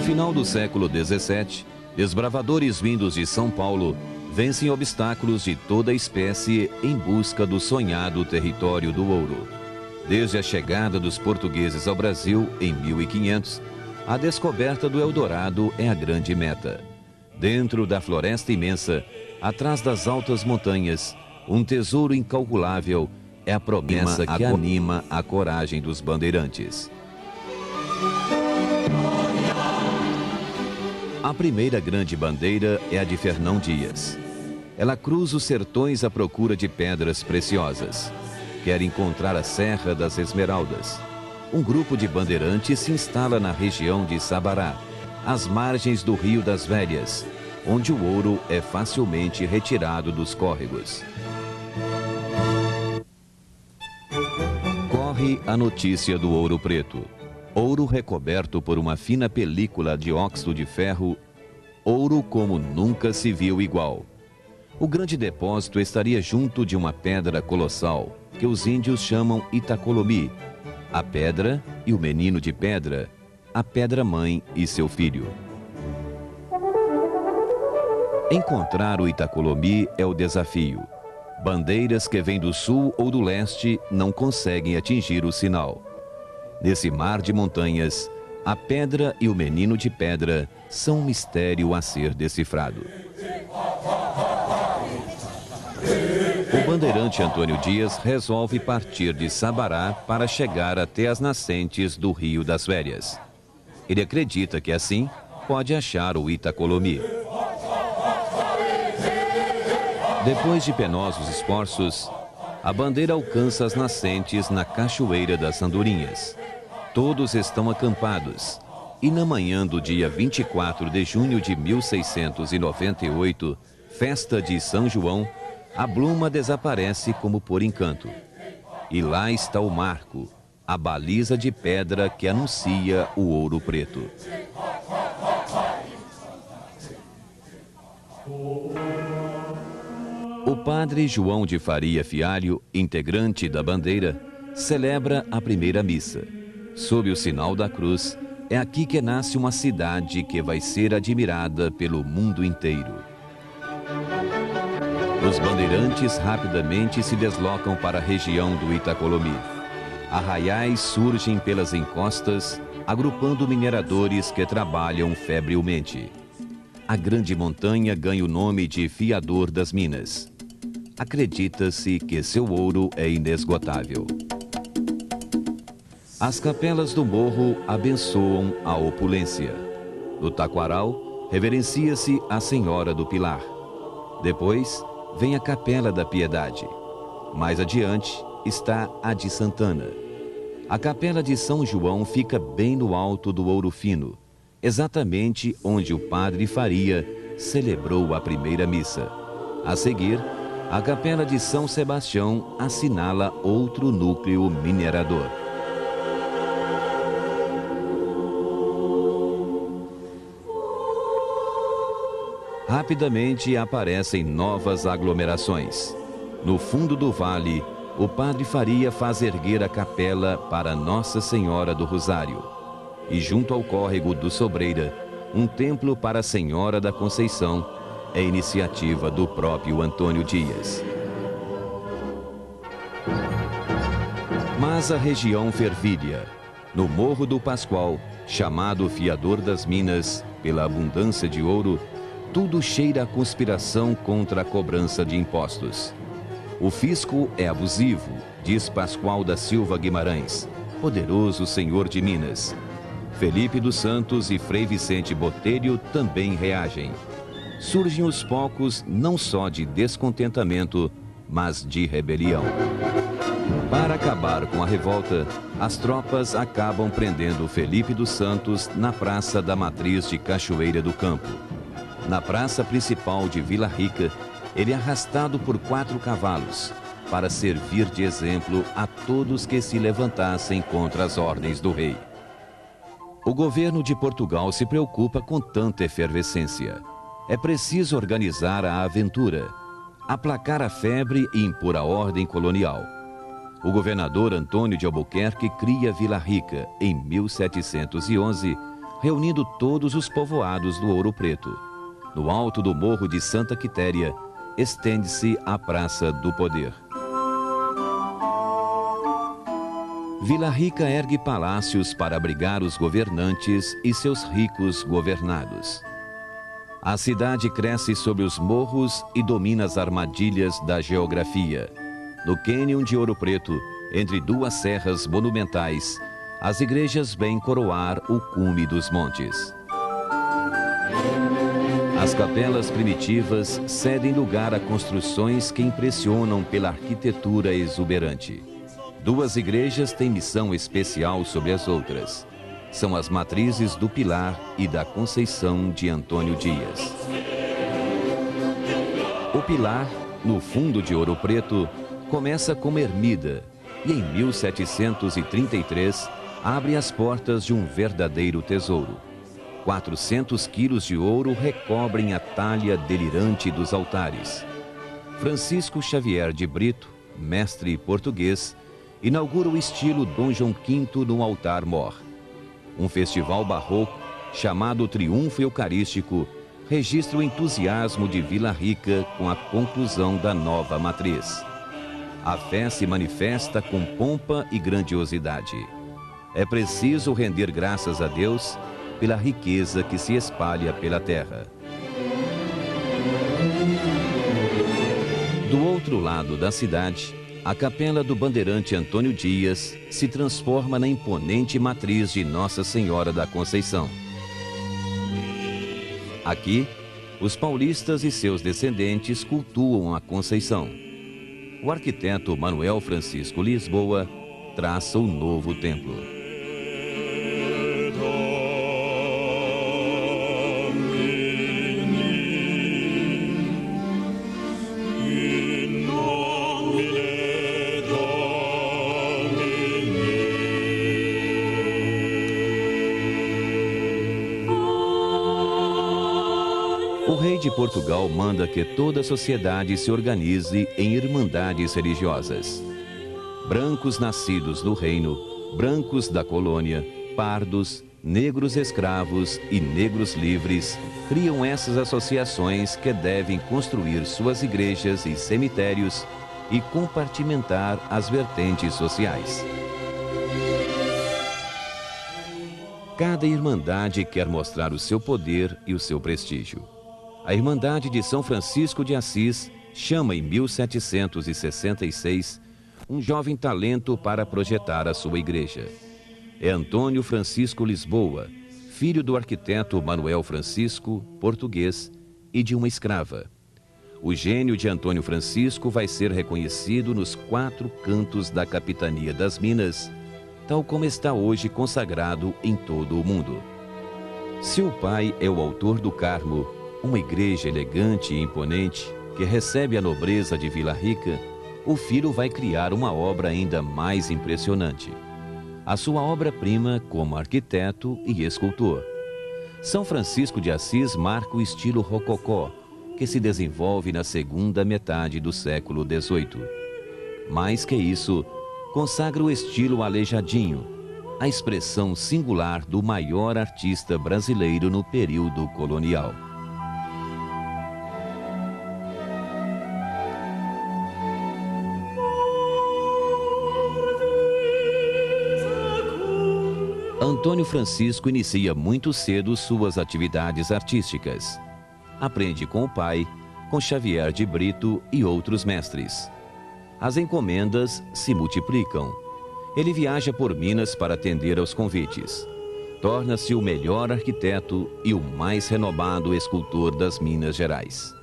final do século XVII, desbravadores vindos de São Paulo vencem obstáculos de toda espécie em busca do sonhado território do ouro. Desde a chegada dos portugueses ao Brasil, em 1500, a descoberta do Eldorado é a grande meta. Dentro da floresta imensa, atrás das altas montanhas, um tesouro incalculável é a promessa que anima a coragem dos bandeirantes. A primeira grande bandeira é a de Fernão Dias. Ela cruza os sertões à procura de pedras preciosas. Quer encontrar a Serra das Esmeraldas. Um grupo de bandeirantes se instala na região de Sabará, às margens do Rio das Velhas, onde o ouro é facilmente retirado dos córregos. Corre a notícia do ouro preto. Ouro recoberto por uma fina película de óxido de ferro, ouro como nunca se viu igual. O grande depósito estaria junto de uma pedra colossal, que os índios chamam Itacolomi, a pedra e o menino de pedra, a pedra-mãe e seu filho. Encontrar o Itacolomi é o desafio. Bandeiras que vêm do sul ou do leste não conseguem atingir o sinal. Nesse mar de montanhas, a pedra e o menino de pedra são um mistério a ser decifrado. O bandeirante Antônio Dias resolve partir de Sabará para chegar até as nascentes do Rio das Velhas. Ele acredita que assim pode achar o Itacolomi. Depois de penosos esforços, a bandeira alcança as nascentes na Cachoeira das Andorinhas. Todos estão acampados e na manhã do dia 24 de junho de 1698, festa de São João, a Bluma desaparece como por encanto. E lá está o marco, a baliza de pedra que anuncia o ouro preto. O padre João de Faria Fialho, integrante da bandeira, celebra a primeira missa. Sob o sinal da cruz, é aqui que nasce uma cidade que vai ser admirada pelo mundo inteiro. Os bandeirantes rapidamente se deslocam para a região do Itacolomi. Arraiais surgem pelas encostas, agrupando mineradores que trabalham febrilmente. A grande montanha ganha o nome de Fiador das Minas. Acredita-se que seu ouro é inesgotável. As capelas do morro abençoam a opulência. No Taquaral, reverencia-se a Senhora do Pilar. Depois, vem a Capela da Piedade. Mais adiante está a de Santana. A Capela de São João fica bem no alto do Ouro Fino, exatamente onde o padre Faria celebrou a primeira missa. A seguir, a Capela de São Sebastião assinala outro núcleo minerador. Rapidamente aparecem novas aglomerações. No fundo do vale, o padre Faria faz erguer a capela para Nossa Senhora do Rosário. E junto ao córrego do Sobreira, um templo para a Senhora da Conceição, é iniciativa do próprio Antônio Dias. Mas a região fervilha. No Morro do Pascoal, chamado Fiador das Minas, pela abundância de ouro, tudo cheira a conspiração contra a cobrança de impostos. O fisco é abusivo, diz Pascoal da Silva Guimarães, poderoso senhor de Minas. Felipe dos Santos e Frei Vicente Botelho também reagem. Surgem os focos não só de descontentamento, mas de rebelião. Para acabar com a revolta, as tropas acabam prendendo Felipe dos Santos na Praça da Matriz de Cachoeira do Campo. Na praça principal de Vila Rica, ele é arrastado por 4 cavalos, para servir de exemplo a todos que se levantassem contra as ordens do rei. O governo de Portugal se preocupa com tanta efervescência. É preciso organizar a aventura, aplacar a febre e impor a ordem colonial. O governador Antônio de Albuquerque cria Vila Rica, em 1711, reunindo todos os povoados do Ouro Preto. No alto do morro de Santa Quitéria, estende-se a Praça do Poder. Vila Rica ergue palácios para abrigar os governantes e seus ricos governados. A cidade cresce sobre os morros e domina as armadilhas da geografia. No cânion de Ouro Preto, entre duas serras monumentais, as igrejas vêm coroar o cume dos montes. As capelas primitivas cedem lugar a construções que impressionam pela arquitetura exuberante. Duas igrejas têm missão especial sobre as outras. São as matrizes do Pilar e da Conceição de Antônio Dias. O Pilar, no fundo de Ouro Preto, começa como ermida e em 1733 abre as portas de um verdadeiro tesouro. 400 quilos de ouro recobrem a talha delirante dos altares. Francisco Xavier de Brito, mestre português, inaugura o estilo Dom João V no altar-mor. Um festival barroco, chamado Triunfo Eucarístico, registra o entusiasmo de Vila Rica com a conclusão da nova matriz. A fé se manifesta com pompa e grandiosidade. É preciso render graças a Deus pela riqueza que se espalha pela terra. Do outro lado da cidade, a capela do bandeirante Antônio Dias se transforma na imponente matriz de Nossa Senhora da Conceição. Aqui, os paulistas e seus descendentes cultuam a Conceição. O arquiteto Manuel Francisco Lisboa traça o novo templo. O rei de Portugal manda que toda a sociedade se organize em irmandades religiosas. Brancos nascidos no reino, brancos da colônia, pardos, negros escravos e negros livres criam essas associações que devem construir suas igrejas e cemitérios e compartimentar as vertentes sociais. Cada irmandade quer mostrar o seu poder e o seu prestígio. A Irmandade de São Francisco de Assis chama em 1766 um jovem talento para projetar a sua igreja. É Antônio Francisco Lisboa, filho do arquiteto Manuel Francisco, português, e de uma escrava. O gênio de Antônio Francisco vai ser reconhecido nos 4 cantos da Capitania das Minas, tal como está hoje consagrado em todo o mundo. Se o pai é o autor do Carmo, uma igreja elegante e imponente, que recebe a nobreza de Vila Rica, o filho vai criar uma obra ainda mais impressionante. A sua obra-prima como arquiteto e escultor. São Francisco de Assis marca o estilo rococó, que se desenvolve na segunda metade do século XVIII. Mais que isso, consagra o estilo aleijadinho, a expressão singular do maior artista brasileiro no período colonial. Antônio Francisco inicia muito cedo suas atividades artísticas. Aprende com o pai, com Xavier de Brito e outros mestres. As encomendas se multiplicam. Ele viaja por Minas para atender aos convites. Torna-se o melhor arquiteto e o mais renomado escultor das Minas Gerais.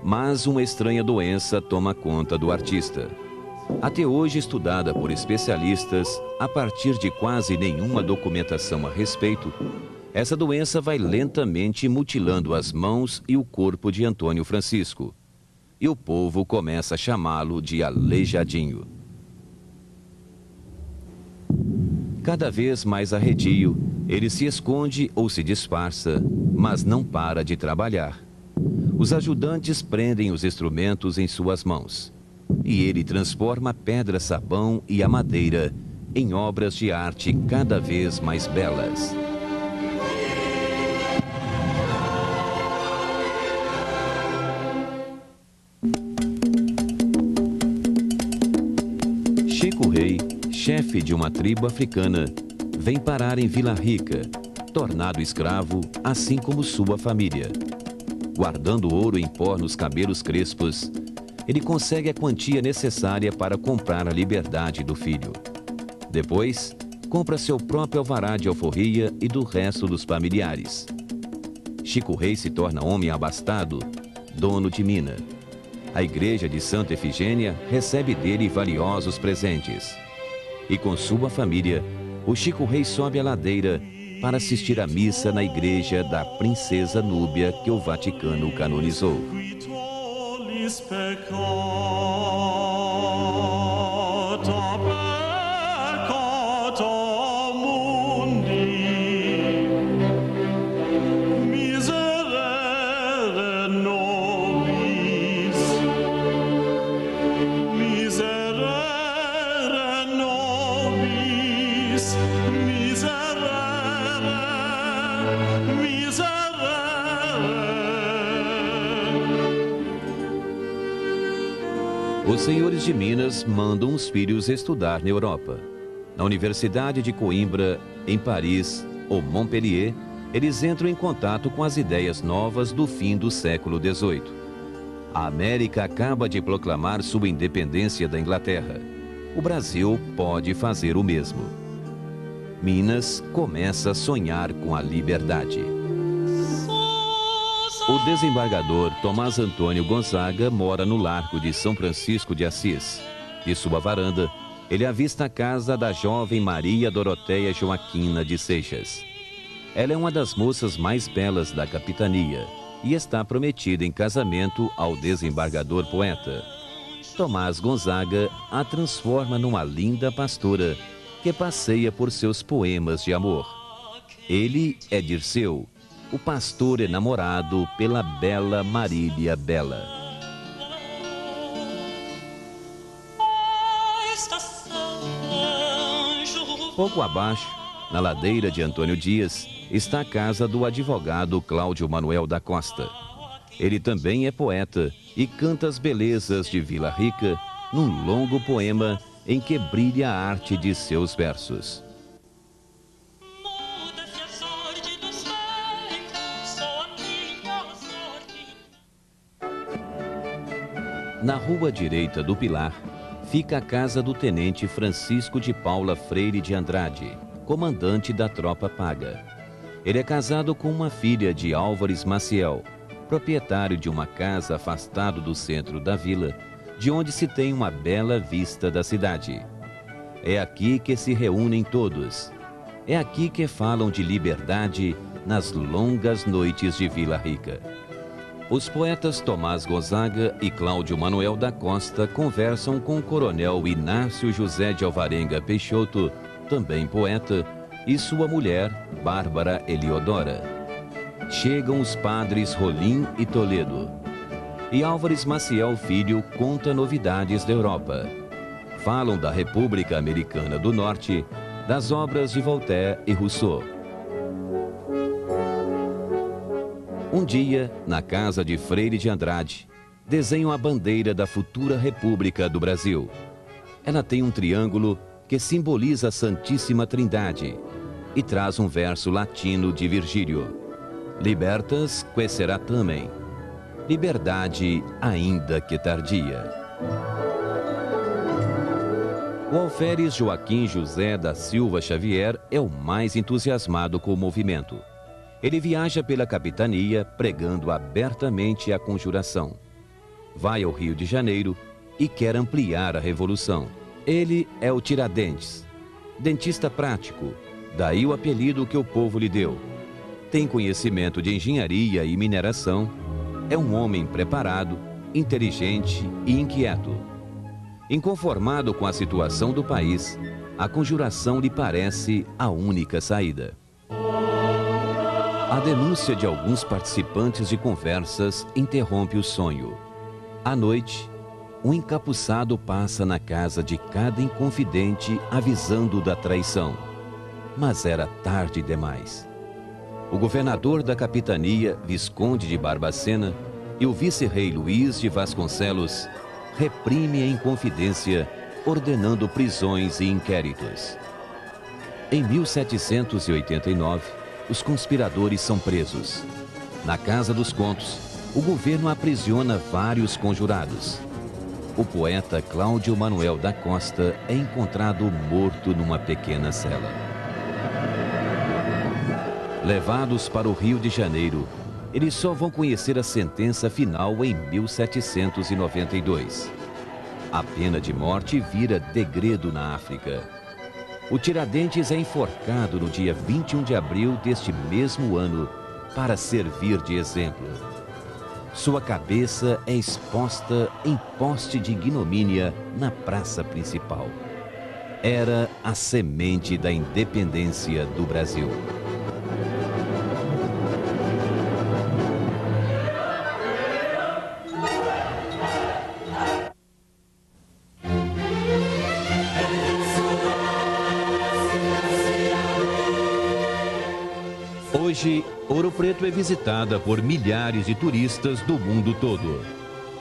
Mas uma estranha doença toma conta do artista. Até hoje estudada por especialistas, a partir de quase nenhuma documentação a respeito, essa doença vai lentamente mutilando as mãos e o corpo de Antônio Francisco. E o povo começa a chamá-lo de aleijadinho. Cada vez mais arredio, ele se esconde ou se disfarça, mas não para de trabalhar. Os ajudantes prendem os instrumentos em suas mãos. E ele transforma a pedra-sabão e a madeira em obras de arte cada vez mais belas. uma tribo africana, vem parar em Vila Rica, tornado escravo, assim como sua família. Guardando ouro em pó nos cabelos crespos, ele consegue a quantia necessária para comprar a liberdade do filho. Depois, compra seu próprio alvará de alforria e do resto dos familiares. Chico Rei se torna homem abastado, dono de mina. A igreja de Santa Efigênia recebe dele valiosos presentes. E com sua família, o Chico Rei sobe a ladeira para assistir à missa na igreja da Princesa Núbia que o Vaticano canonizou. Os senhores de Minas mandam os filhos estudar na Europa. Na Universidade de Coimbra, em Paris ou Montpellier, eles entram em contato com as ideias novas do fim do século XVIII. A América acaba de proclamar sua independência da Inglaterra. O Brasil pode fazer o mesmo. Minas começa a sonhar com a liberdade. O desembargador Tomás Antônio Gonzaga mora no Largo de São Francisco de Assis. De sua varanda, ele avista a casa da jovem Maria Doroteia Joaquina de Seixas. Ela é uma das moças mais belas da capitania e está prometida em casamento ao desembargador poeta. Tomás Gonzaga a transforma numa linda pastora que passeia por seus poemas de amor. Ele é Dirceu, o pastor enamorado pela bela Marília Bela. Pouco abaixo, na ladeira de Antônio Dias, está a casa do advogado Cláudio Manuel da Costa. Ele também é poeta e canta as belezas de Vila Rica num longo poema em que brilha a arte de seus versos. Na rua direita do Pilar, fica a casa do tenente Francisco de Paula Freire de Andrade, comandante da tropa paga. Ele é casado com uma filha de Álvares Maciel, proprietário de uma casa afastado do centro da vila, de onde se tem uma bela vista da cidade. É aqui que se reúnem todos. É aqui que falam de liberdade nas longas noites de Vila Rica. Os poetas Tomás Gonzaga e Cláudio Manuel da Costa conversam com o coronel Inácio José de Alvarenga Peixoto, também poeta, e sua mulher, Bárbara Eliodora. Chegam os padres Rolim e Toledo. E Álvares Maciel Filho conta novidades da Europa. Falam da República Americana do Norte, das obras de Voltaire e Rousseau. Um dia, na casa de Freire de Andrade, desenham a bandeira da futura República do Brasil. Ela tem um triângulo que simboliza a Santíssima Trindade e traz um verso latino de Virgílio: Libertas que será também. Liberdade ainda que tardia. O alferes Joaquim José da Silva Xavier é o mais entusiasmado com o movimento. Ele viaja pela capitania pregando abertamente a conjuração. Vai ao Rio de Janeiro e quer ampliar a revolução. Ele é o Tiradentes, dentista prático, daí o apelido que o povo lhe deu. Tem conhecimento de engenharia e mineração, é um homem preparado, inteligente e inquieto. Inconformado com a situação do país, a conjuração lhe parece a única saída. A denúncia de alguns participantes de conversas interrompe o sonho. À noite, um encapuçado passa na casa de cada inconfidente avisando da traição. Mas era tarde demais. O governador da capitania, Visconde de Barbacena, e o vice-rei Luís de Vasconcelos reprime a inconfidência, ordenando prisões e inquéritos. Em 1789, os conspiradores são presos. Na Casa dos Contos, o governo aprisiona vários conjurados. O poeta Cláudio Manuel da Costa é encontrado morto numa pequena cela. Levados para o Rio de Janeiro, eles só vão conhecer a sentença final em 1792. A pena de morte vira degredo na África. O Tiradentes é enforcado no dia 21 de abril deste mesmo ano para servir de exemplo. Sua cabeça é exposta em poste de ignomínia na praça principal. Era a semente da independência do Brasil. Hoje, Ouro Preto é visitada por milhares de turistas do mundo todo.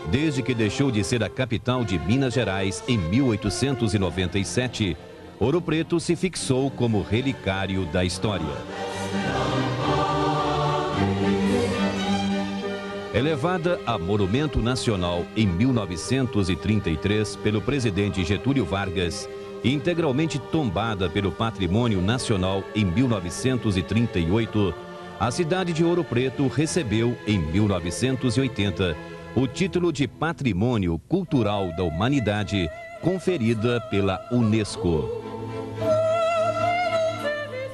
Desde que deixou de ser a capital de Minas Gerais em 1897, Ouro Preto se fixou como relicário da história. Elevada a Monumento Nacional em 1933 pelo presidente Getúlio Vargas, e integralmente tombada pelo Patrimônio Nacional em 1938, a cidade de Ouro Preto recebeu, em 1980, o título de Patrimônio Cultural da Humanidade, conferida pela Unesco.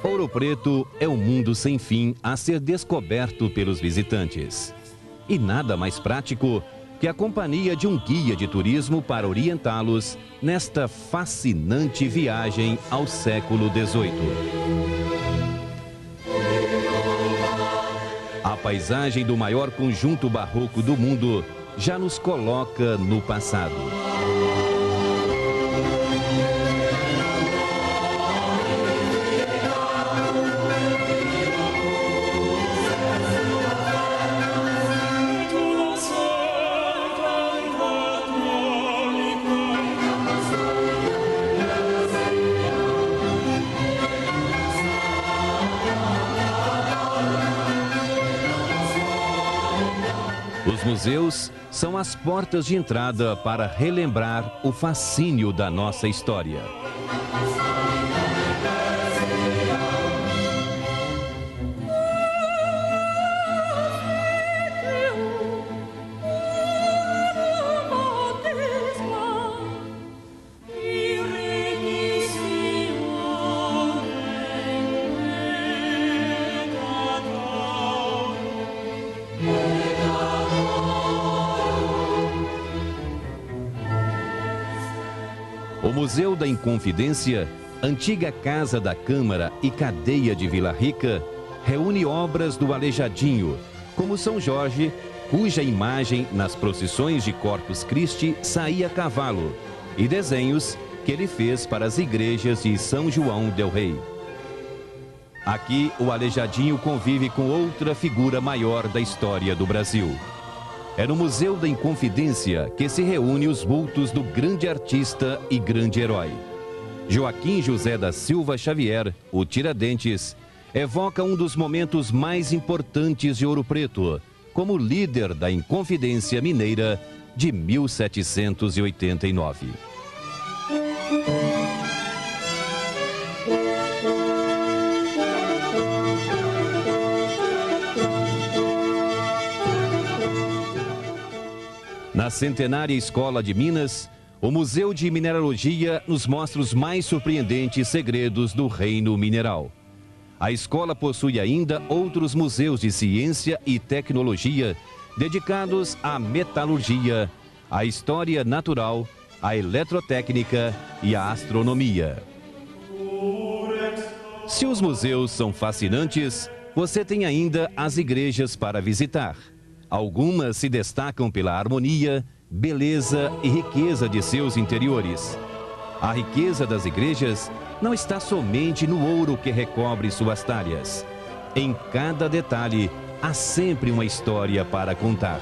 Ouro Preto é um mundo sem fim a ser descoberto pelos visitantes. E nada mais prático que a companhia de um guia de turismo para orientá-los nesta fascinante viagem ao século XVIII. A paisagem do maior conjunto barroco do mundo já nos coloca no passado. Os museus são as portas de entrada para relembrar o fascínio da nossa história. O Museu da Inconfidência, antiga Casa da Câmara e cadeia de Vila Rica, reúne obras do Aleijadinho, como São Jorge, cuja imagem nas procissões de Corpus Christi saía a cavalo, e desenhos que ele fez para as igrejas de São João del Rei. Aqui, o Aleijadinho convive com outra figura maior da história do Brasil. É no Museu da Inconfidência que se reúne os vultos do grande artista e grande herói. Joaquim José da Silva Xavier, o Tiradentes, evoca um dos momentos mais importantes de Ouro Preto, como líder da Inconfidência Mineira de 1789. Na centenária Escola de Minas, o Museu de Mineralogia nos mostra os mais surpreendentes segredos do reino mineral. A escola possui ainda outros museus de ciência e tecnologia dedicados à metalurgia, à história natural, à eletrotécnica e à astronomia. Se os museus são fascinantes, você tem ainda as igrejas para visitar. Algumas se destacam pela harmonia, beleza e riqueza de seus interiores. A riqueza das igrejas não está somente no ouro que recobre suas talhas. Em cada detalhe, há sempre uma história para contar.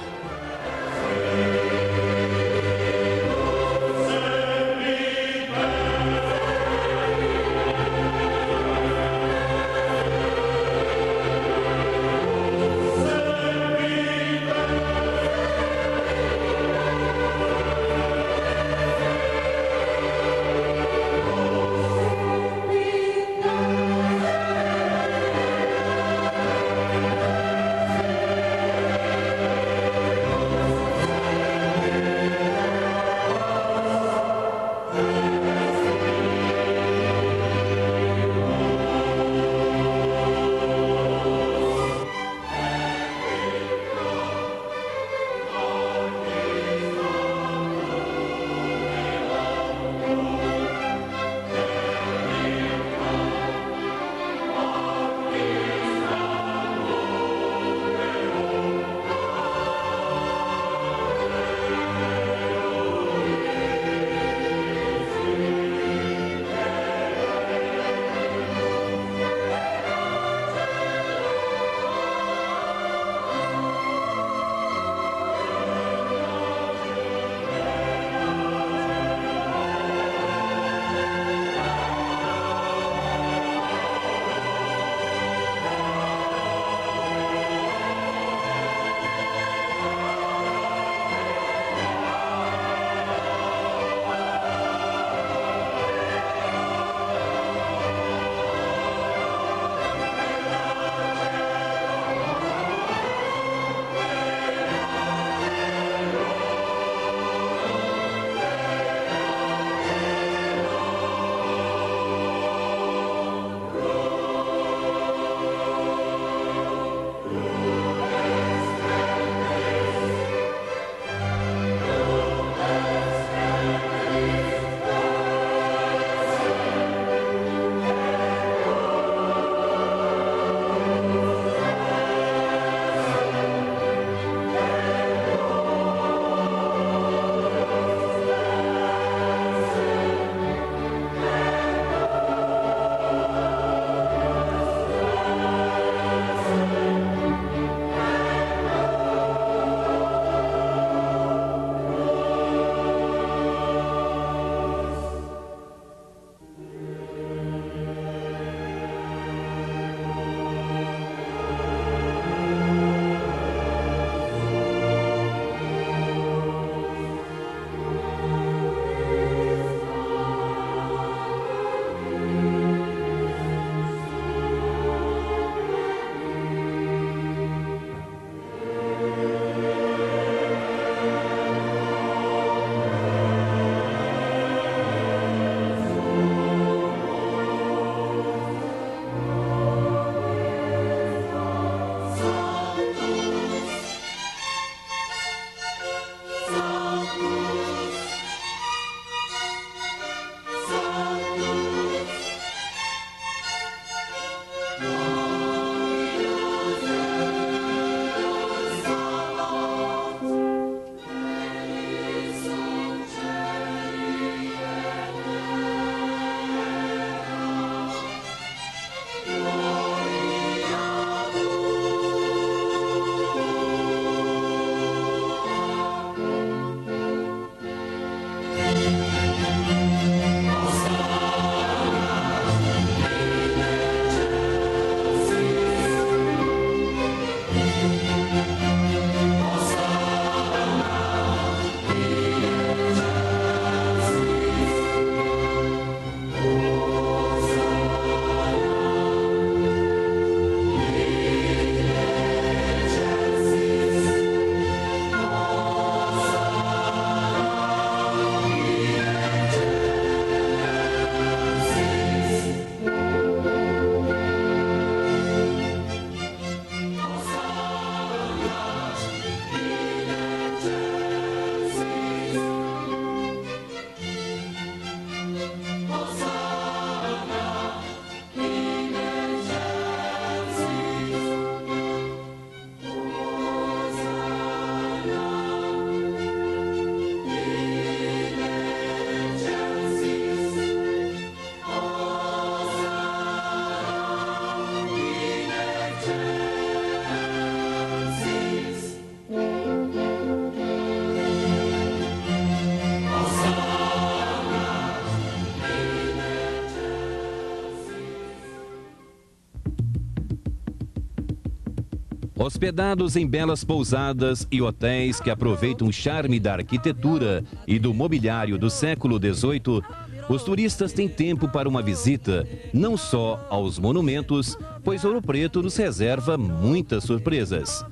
Hospedados em belas pousadas e hotéis que aproveitam o charme da arquitetura e do mobiliário do século XVIII, os turistas têm tempo para uma visita não só aos monumentos, pois Ouro Preto nos reserva muitas surpresas.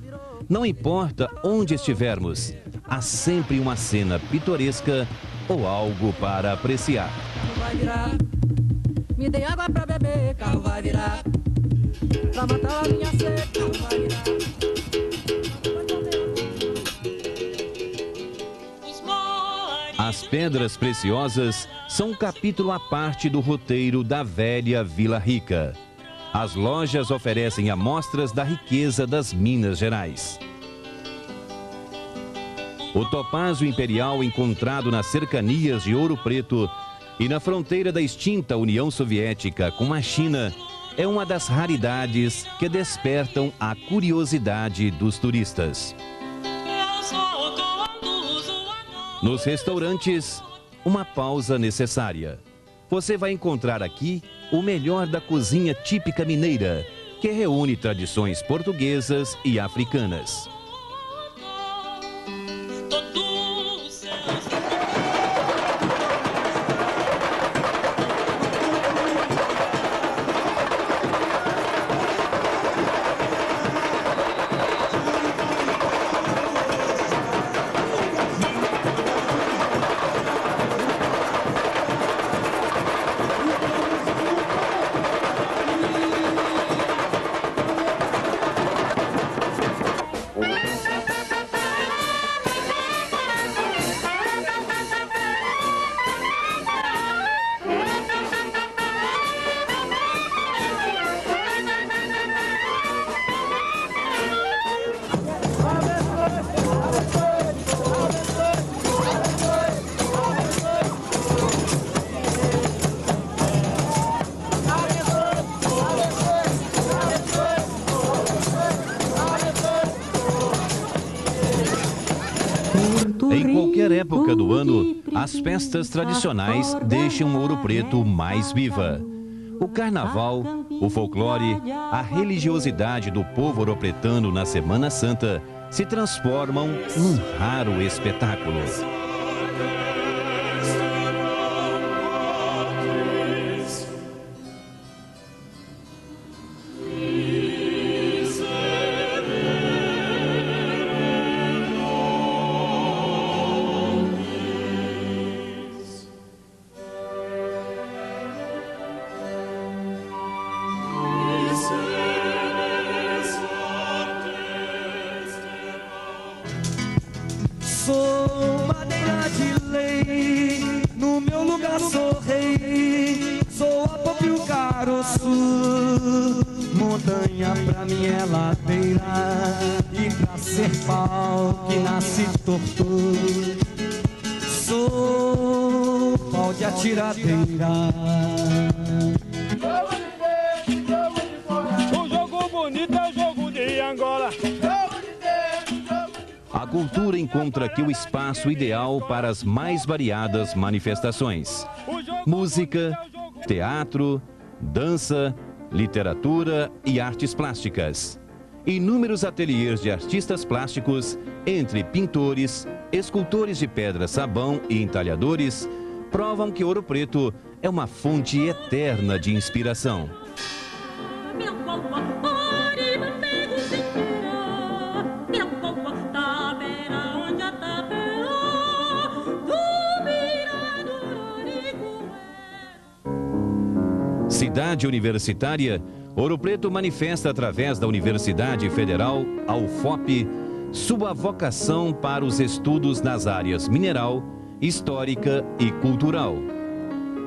Não importa onde estivermos, há sempre uma cena pitoresca ou algo para apreciar. Vai virar, me dê água pra beber, carro vai virar. Pra matar a minha sede, carro vai virar. As pedras preciosas são um capítulo à parte do roteiro da velha Vila Rica. As lojas oferecem amostras da riqueza das Minas Gerais. O topázio imperial encontrado nas cercanias de Ouro Preto e na fronteira da extinta União Soviética com a China é uma das raridades que despertam a curiosidade dos turistas. Nos restaurantes, uma pausa necessária. Você vai encontrar aqui o melhor da cozinha típica mineira, que reúne tradições portuguesas e africanas. Em qualquer época do ano, as festas tradicionais deixam Ouro Preto mais viva. O carnaval, o folclore, a religiosidade do povo ouropretano na Semana Santa se transformam num raro espetáculo. Sou madeira de lei, no meu lugar sou rei, sou a popa e o caroço, montanha, pra mim é ladeira. E pra ser pau que nasce torto, sou pau de atiradeira. O jogo bonito é o jogo de Angola. A cultura encontra aqui o espaço ideal para as mais variadas manifestações. Música, teatro, dança, literatura e artes plásticas. Inúmeros ateliês de artistas plásticos, entre pintores, escultores de pedra-sabão e entalhadores, provam que Ouro Preto é uma fonte eterna de inspiração. Cidade universitária, Ouro Preto manifesta através da Universidade Federal, a UFOP, sua vocação para os estudos nas áreas mineral, histórica e cultural.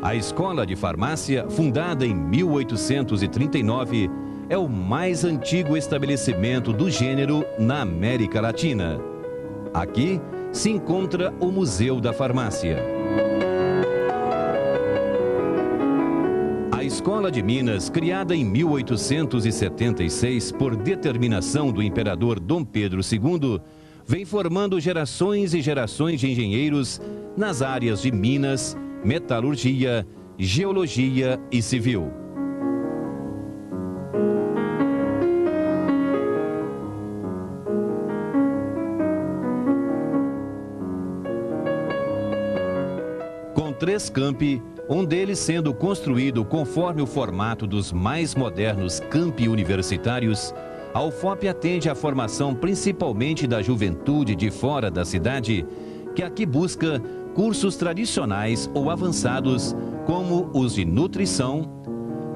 A Escola de Farmácia, fundada em 1839, é o mais antigo estabelecimento do gênero na América Latina. Aqui se encontra o Museu da Farmácia. A Escola de Minas, criada em 1876 por determinação do imperador Dom Pedro II, vem formando gerações e gerações de engenheiros nas áreas de Minas, metalurgia, geologia e civil. Com 3 campi, um deles sendo construído conforme o formato dos mais modernos campi universitários, a UFOP atende à formação principalmente da juventude de fora da cidade, que aqui busca cursos tradicionais ou avançados, como os de nutrição,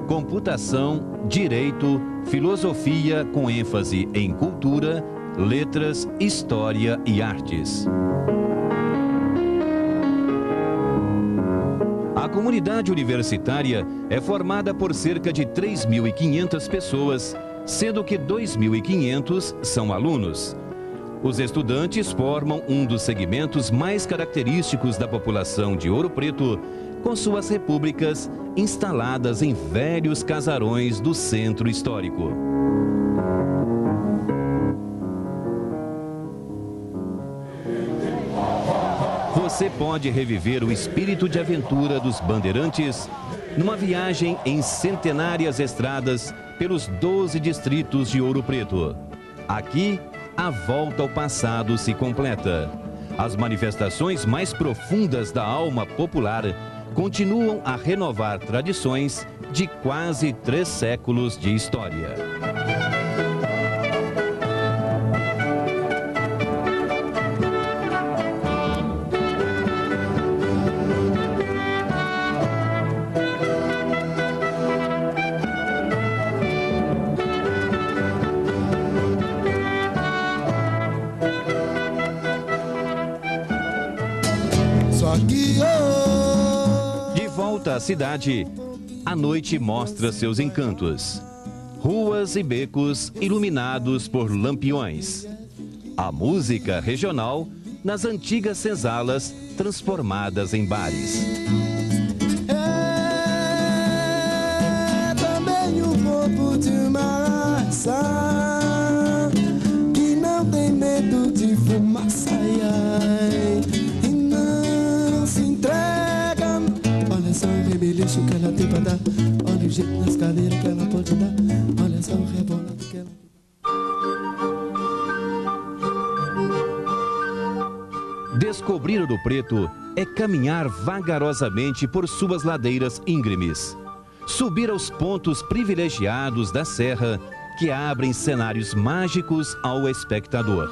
computação, direito, filosofia com ênfase em cultura, letras, história e artes. A comunidade universitária é formada por cerca de 3.500 pessoas, sendo que 2.500 são alunos. Os estudantes formam um dos segmentos mais característicos da população de Ouro Preto, com suas repúblicas instaladas em velhos casarões do centro histórico. Você pode reviver o espírito de aventura dos bandeirantes numa viagem em centenárias estradas pelos 12 distritos de Ouro Preto. Aqui, a volta ao passado se completa. As manifestações mais profundas da alma popular continuam a renovar tradições de quase 3 séculos de história. De volta à cidade, a noite mostra seus encantos. Ruas e becos iluminados por lampiões. A música regional nas antigas senzalas transformadas em bares. É também um pouco de uma raça que não tem medo de fumaça e não se entrega. Olha só o rebelicho que ela tem pra dar, olha o jeito nas cadeiras que ela pode dar, olha só o rebolado que ela... Descobrir Ouro Preto é caminhar vagarosamente por suas ladeiras íngremes. Subir aos pontos privilegiados da serra que abrem cenários mágicos ao espectador.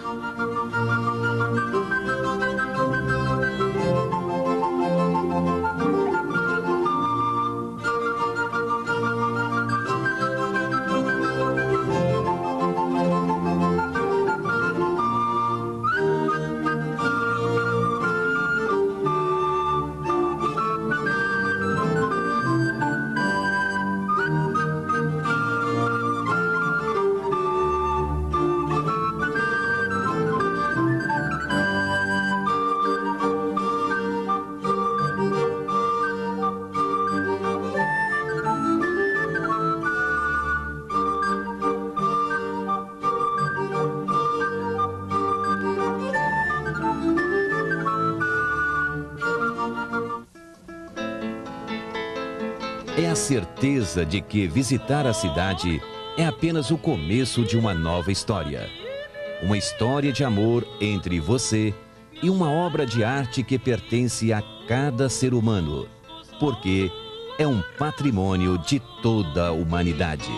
é a certeza de que visitar a cidade é apenas o começo de uma nova história. Uma história de amor entre você e uma obra de arte que pertence a cada ser humano, porque é um patrimônio de toda a humanidade.